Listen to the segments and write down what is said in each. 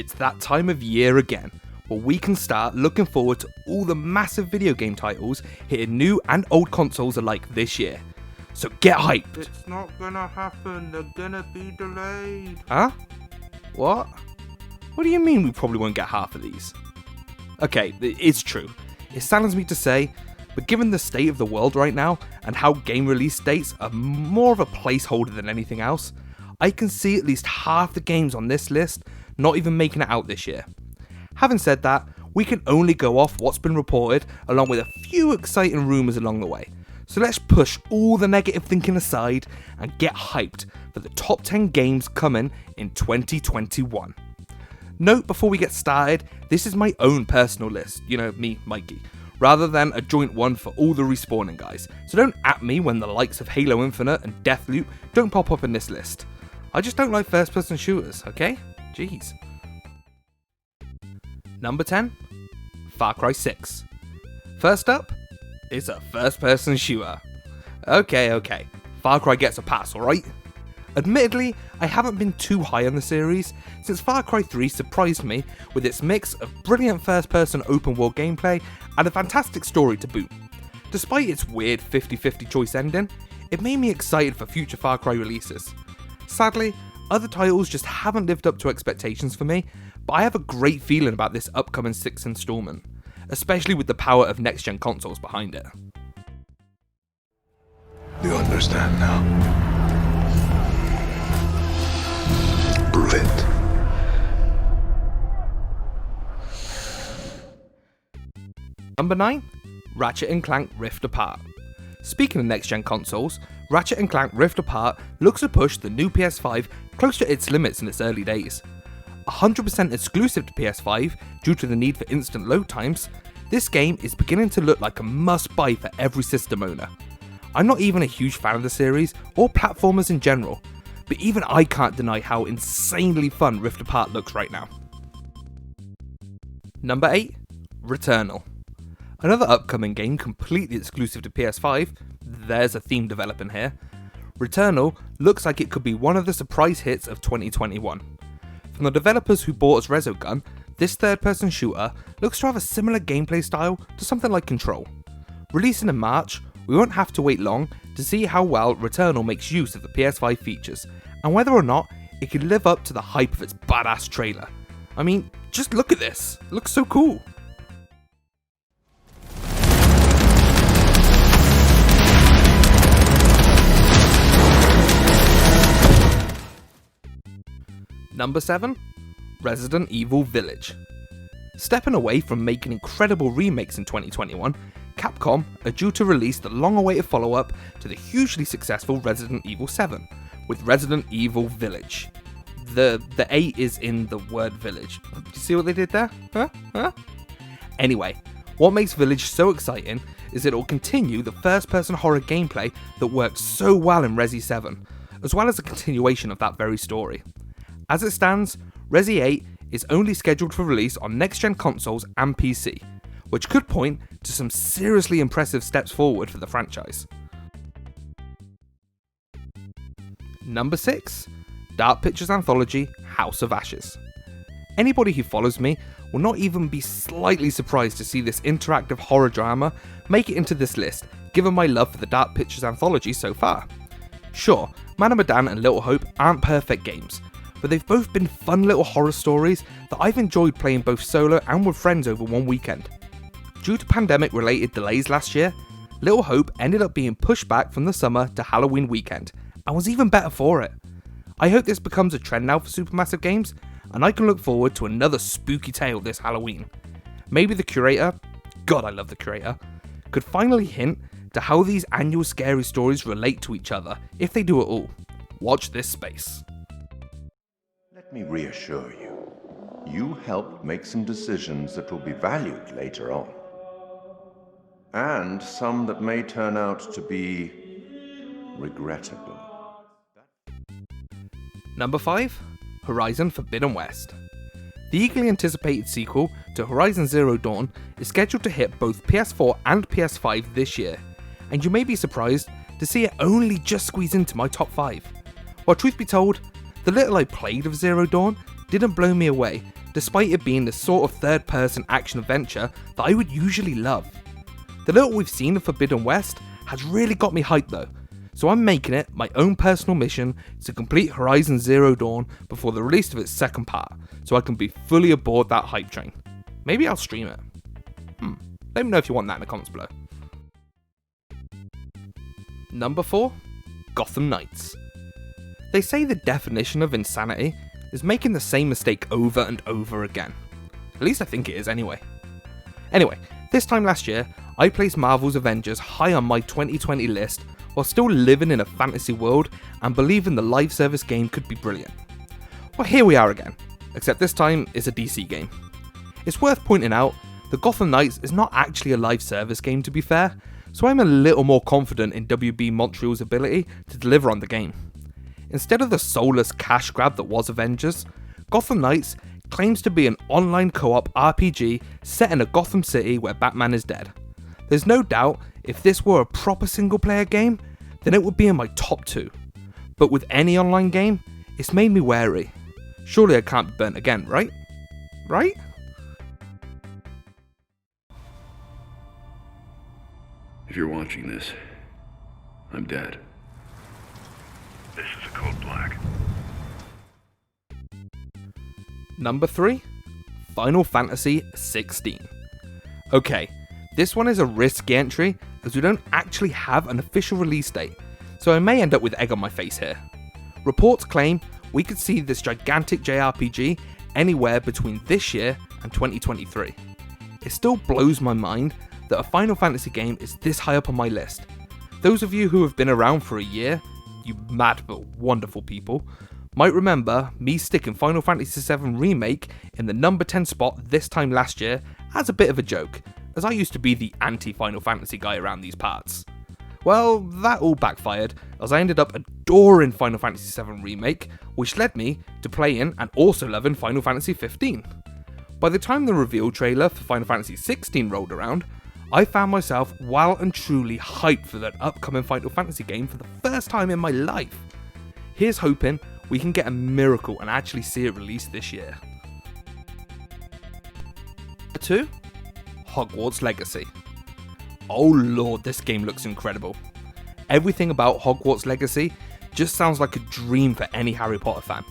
It's that time of year again, where we can start looking forward to all the massive video game titles hitting new and old consoles alike this year. So get hyped! It's not gonna happen, they're gonna be delayed. Huh? What? What do you mean we probably won't get half of these? Okay, it's true. It saddens me to say, but given the state of the world right now, and how game release dates are more of a placeholder than anything else, I can see at least half the games on this list not even making it out this year. Having said that, we can only go off what's been reported along with a few exciting rumours along the way. So let's push all the negative thinking aside and get hyped for the top 10 games coming in 2021. Note before we get started, this is my own personal list, me, Mikey, rather than a joint one for all the respawning guys. So don't at me when the likes of Halo Infinite and Deathloop don't pop up in this list. I just don't like first person shooters, okay? Jeez. Number 10, Far Cry 6. First up, it's a first person shooter. Okay, Far Cry gets a pass, alright? Admittedly, I haven't been too high on the series, since Far Cry 3 surprised me with its mix of brilliant first person open world gameplay and a fantastic story to boot. Despite its weird 50-50 choice ending, it made me excited for future Far Cry releases. Sadly, other titles just haven't lived up to expectations for me, but I have a great feeling about this upcoming 6th installment, especially with the power of next-gen consoles behind it. You understand now? Brilliant. Number 9, Ratchet & Clank Rift Apart. Speaking of next-gen consoles, Ratchet & Clank Rift Apart looks to push the new PS5 close to its limits in its early days. 100% exclusive to PS5 due to the need for instant load times, this game is beginning to look like a must-buy for every system owner. I'm not even a huge fan of the series or platformers in general, but even I can't deny how insanely fun Rift Apart looks right now. Number 8, Returnal. Another upcoming game completely exclusive to PS5, there's a theme developing here. Returnal looks like it could be one of the surprise hits of 2021. From the developers who bought us Resogun, this third-person shooter looks to have a similar gameplay style to something like Control. Releasing in March, we won't have to wait long to see how well Returnal makes use of the PS5 features, and whether or not it can live up to the hype of its badass trailer. I mean, just look at this, it looks so cool. Number 7, Resident Evil Village. Stepping away from making incredible remakes in 2021, Capcom are due to release the long-awaited follow-up to the hugely successful Resident Evil 7, with Resident Evil Village. The A is in the word village. Do you see what they did there? Huh? Anyway, what makes Village so exciting is it will continue the first-person horror gameplay that worked so well in Resi 7, as well as a continuation of that very story. As it stands, Resi 8 is only scheduled for release on next-gen consoles and PC, which could point to some seriously impressive steps forward for the franchise. Number 6, Dark Pictures Anthology House of Ashes. Anybody who follows me will not even be slightly surprised to see this interactive horror drama make it into this list, given my love for the Dark Pictures Anthology so far. Sure, Man of Medan and Little Hope aren't perfect games, but they've both been fun little horror stories that I've enjoyed playing both solo and with friends over one weekend. Due to pandemic related delays last year, Little Hope ended up being pushed back from the summer to Halloween weekend, and was even better for it. I hope this becomes a trend now for Supermassive Games, and I can look forward to another spooky tale this Halloween. Maybe the curator, God I love the curator, could finally hint to how these annual scary stories relate to each other, if they do at all. Watch this space. Let me reassure you, you helped make some decisions that will be valued later on. And some that may turn out to be regrettable. Number 5, Horizon Forbidden West. The eagerly anticipated sequel to Horizon Zero Dawn is scheduled to hit both PS4 and PS5 this year, and you may be surprised to see it only just squeeze into my top 5. While truth be told, the little I played of Zero Dawn didn't blow me away, despite it being the sort of third-person action-adventure that I would usually love. The little we've seen of Forbidden West has really got me hyped though, so I'm making it my own personal mission to complete Horizon Zero Dawn before the release of its second part, so I can be fully aboard that hype train. Maybe I'll stream it. Let me know if you want that in the comments below. Number 4. Gotham Knights. They say the definition of insanity is making the same mistake over and over again. At least I think it is anyway. Anyway, this time last year, I placed Marvel's Avengers high on my 2020 list while still living in a fantasy world and believing the live service game could be brilliant. Well, here we are again, except this time it's a DC game. It's worth pointing out that Gotham Knights is not actually a live service game to be fair, so I'm a little more confident in WB Montreal's ability to deliver on the game. Instead of the soulless cash grab that was Avengers, Gotham Knights claims to be an online co-op RPG set in a Gotham City where Batman is dead. There's no doubt if this were a proper single player game, then it would be in my top 2. But with any online game, it's made me wary. Surely I can't be burnt again, right? Right? If you're watching this, I'm dead. This is a code black. Number 3. Final Fantasy 16. Okay, this one is a risky entry as we don't actually have an official release date, so I may end up with egg on my face here. Reports claim we could see this gigantic JRPG anywhere between this year and 2023. It still blows my mind that a Final Fantasy game is this high up on my list. Those of you who have been around for a year, you mad but wonderful people, might remember me sticking Final Fantasy VII Remake in the number 10 spot this time last year as a bit of a joke, as I used to be the anti-Final Fantasy guy around these parts. Well, that all backfired, as I ended up adoring Final Fantasy VII Remake, which led me to playing and also loving Final Fantasy 15. By the time the reveal trailer for Final Fantasy 16 rolled around, I found myself well and truly hyped for that upcoming Final Fantasy game for the first time in my life. Here's hoping we can get a miracle and actually see it released this year. Number 2. Hogwarts Legacy. Oh lord, this game looks incredible. Everything about Hogwarts Legacy just sounds like a dream for any Harry Potter fan.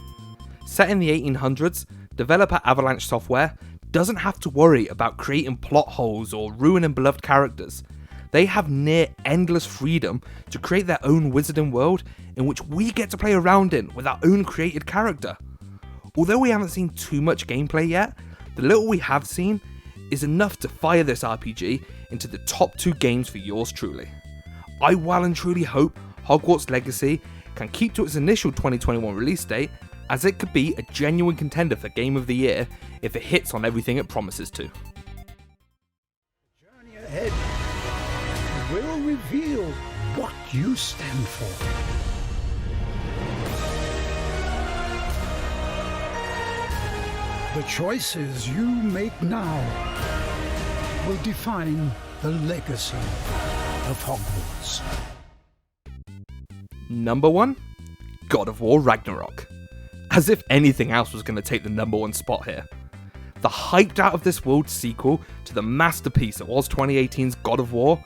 Set in the 1800s, developer Avalanche Software doesn't have to worry about creating plot holes or ruining beloved characters. They have near endless freedom to create their own wizarding world in which we get to play around in with our own created character. Although we haven't seen too much gameplay yet, the little we have seen is enough to fire this RPG into the top 2 games for yours truly. I well and truly hope Hogwarts Legacy can keep to its initial 2021 release date, as it could be a genuine contender for Game of the Year if it hits on everything it promises to. Journey ahead will reveal what you stand for. The choices you make now will define the legacy of Hogwarts. Number 1. God of War Ragnarok. As if anything else was going to take the number 1 spot here. The hyped out of this world sequel to the masterpiece that was 2018's God of War,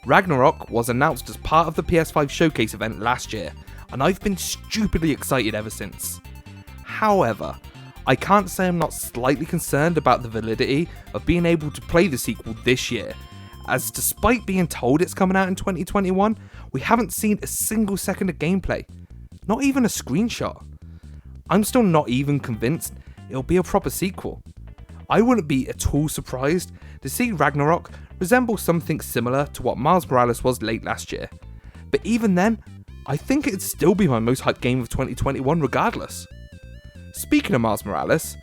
Ragnarok was announced as part of the PS5 showcase event last year, and I've been stupidly excited ever since. However, I can't say I'm not slightly concerned about the validity of being able to play the sequel this year, as despite being told it's coming out in 2021, we haven't seen a single second of gameplay, not even a screenshot. I'm still not even convinced it'll be a proper sequel. I wouldn't be at all surprised to see Ragnarok resemble something similar to what Miles Morales was late last year, but even then, I think it'd still be my most hyped game of 2021 regardless. Speaking of Miles Morales,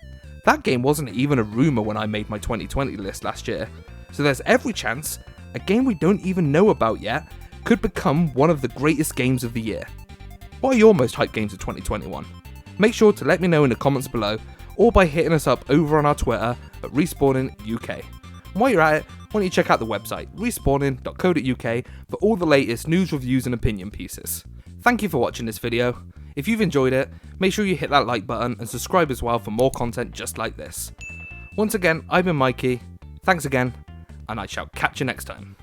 that game wasn't even a rumour when I made my 2020 list last year, so there's every chance a game we don't even know about yet could become one of the greatest games of the year. What are your most hyped games of 2021? Make sure to let me know in the comments below, or by hitting us up over on our Twitter at RespawningUK. And while you're at it, why don't you check out the website respawning.co.uk for all the latest news, reviews and opinion pieces. Thank you for watching this video. If you've enjoyed it, make sure you hit that like button and subscribe as well for more content just like this. Once again, I've been Mikey, thanks again, and I shall catch you next time.